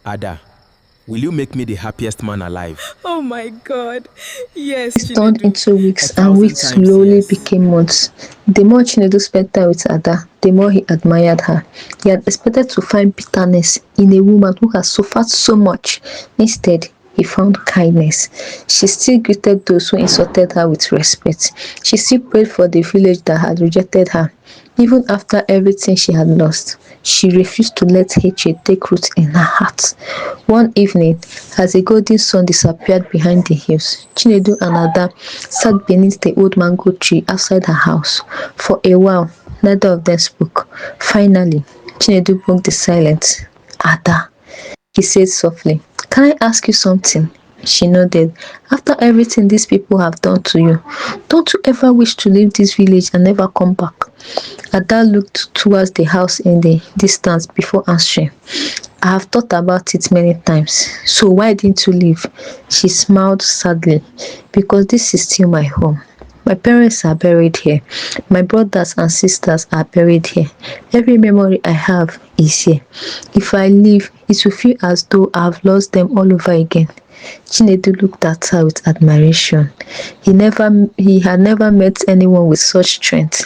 Ada, will you make me the happiest man alive? Oh my God. Yes, Days turned Chinedu. into A weeks, and thousand weeks times slowly yes. became months. The more Chinedu spent time with Ada, the more he admired her. He had expected to find bitterness in a woman who had suffered so much. Instead, he found kindness. She still greeted those who insulted her with respect. She still prayed for the village that had rejected her. Even after everything she had lost, she refused to let hatred take root in her heart. One evening, as the golden sun disappeared behind the hills, Chinedu and Ada sat beneath the old mango tree outside her house. For a while, neither of them spoke. Finally, Chinedu broke the silence. "Ada," he said softly, "can I ask you something?" She nodded. "After everything these people have done to you, don't you ever wish to leave this village and never come back?" Ada looked towards the house in the distance before answering. "I have thought about it many times. So why didn't you leave?" She smiled sadly. "Because this is still my home. My parents are buried here. My brothers and sisters are buried here. Every memory I have is here. If I leave, it will feel as though I have lost them all over again." Chinedu looked at her with admiration. He had never met anyone with such strength.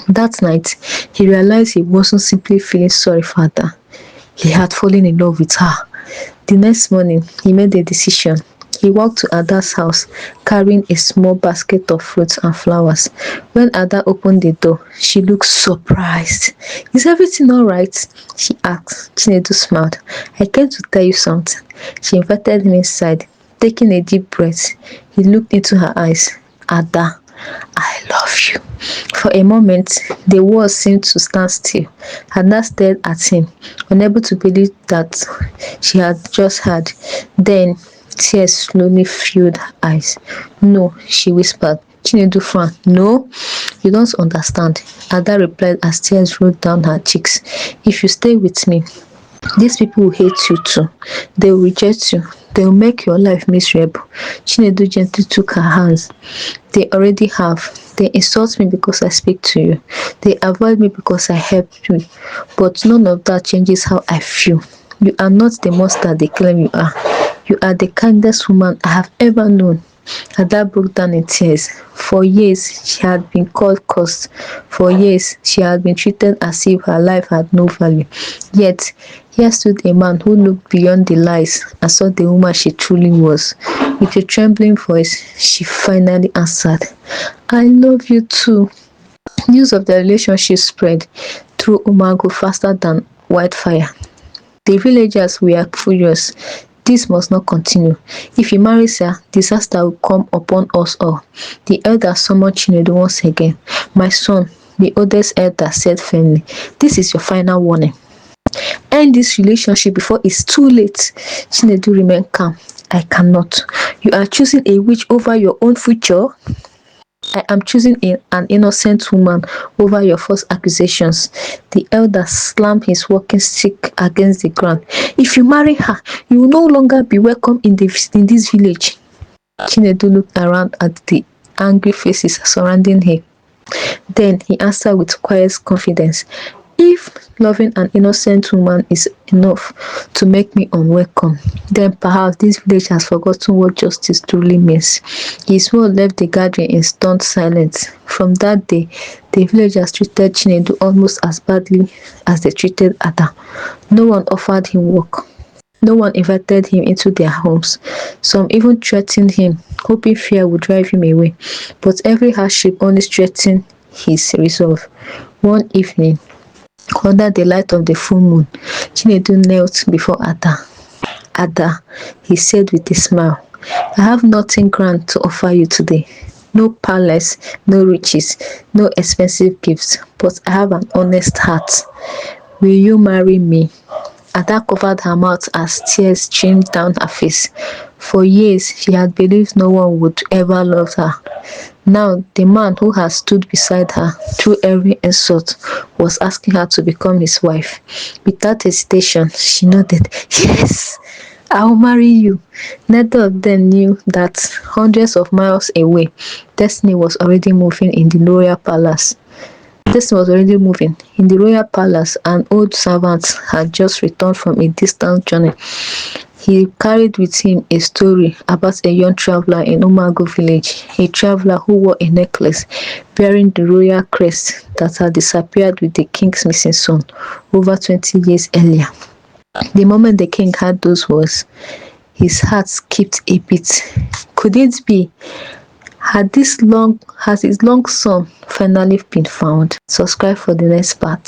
That night, he realized he wasn't simply feeling sorry for Ada. He had fallen in love with her. The next morning, he made a decision. He walked to Ada's house, carrying a small basket of fruits and flowers. When Ada opened the door, she looked surprised. "Is everything all right?" she asked. Chinedu smiled. "I came to tell you something." She invited him inside. Taking a deep breath, he looked into her eyes. "Ada, I love you." For a moment, the world seemed to stand still. Hannah stared at him, unable to believe that she had just heard. Then, tears slowly filled her eyes. "No," she whispered. Chinedu frowned. "No, you don't understand," Ada replied as tears rolled down her cheeks. "If you stay with me, these people will hate you too. They will reject you. They will make your life miserable." Chinedu gently took her hands. "They already have. They insult me because I speak to you. They avoid me because I help you. But none of that changes how I feel. You are not the monster they claim you are. You are the kindest woman I have ever known." Ada broke down in tears. For years she had been called cursed. For years she had been treated as if her life had no value. Yet here stood a man who looked beyond the lies and saw the woman she truly was. With a trembling voice, she finally answered, "I love you too." News of the relationship spread through Umago faster than wildfire. The villagers were furious. "This must not continue. If he marries her, disaster will come upon us all." The elder summoned Chinedu once again. "My son," the oldest elder said firmly, "this is your final warning. End this relationship before it's too late." Chinedu remained calm. "I cannot. You are choosing a witch over your own future." "I am choosing an innocent woman over your false accusations." The elder slammed his walking stick against the ground. "If you marry her, you will no longer be welcome in this village." Chinedu looked around at the angry faces surrounding him. Then he answered with quiet confidence, "If loving an innocent woman is enough to make me unwelcome, then perhaps this village has forgotten what justice truly means." His word left the gathering in stunned silence. From that day, the villagers treated Chinedu almost as badly as they treated Ada. No one offered him work. No one invited him into their homes. Some even threatened him, hoping fear would drive him away. But every hardship only strengthened his resolve. One evening, under the light of the full moon, Chinedu knelt before Ada. "Ada," he said with a smile, "I have nothing grand to offer you today. No palace, no riches, no expensive gifts, but I have an honest heart. Will you marry me?" Ada covered her mouth as tears streamed down her face. For years she had believed no one would ever love her. Now the man who had stood beside her through every insult was asking her to become his wife. Without hesitation, she nodded. "Yes, I will marry you." Neither of them knew that hundreds of miles away, destiny was already moving in the royal palace. Destiny was already moving. In the royal palace, an old servant had just returned from a distant journey. He carried with him a story about a young traveler in Umago village, a traveler who wore a necklace bearing the royal crest that had disappeared with the king's missing son over 20 years earlier. The moment the king heard those words, his heart skipped a beat. Could it be? Has his long son finally been found? Subscribe for the next part.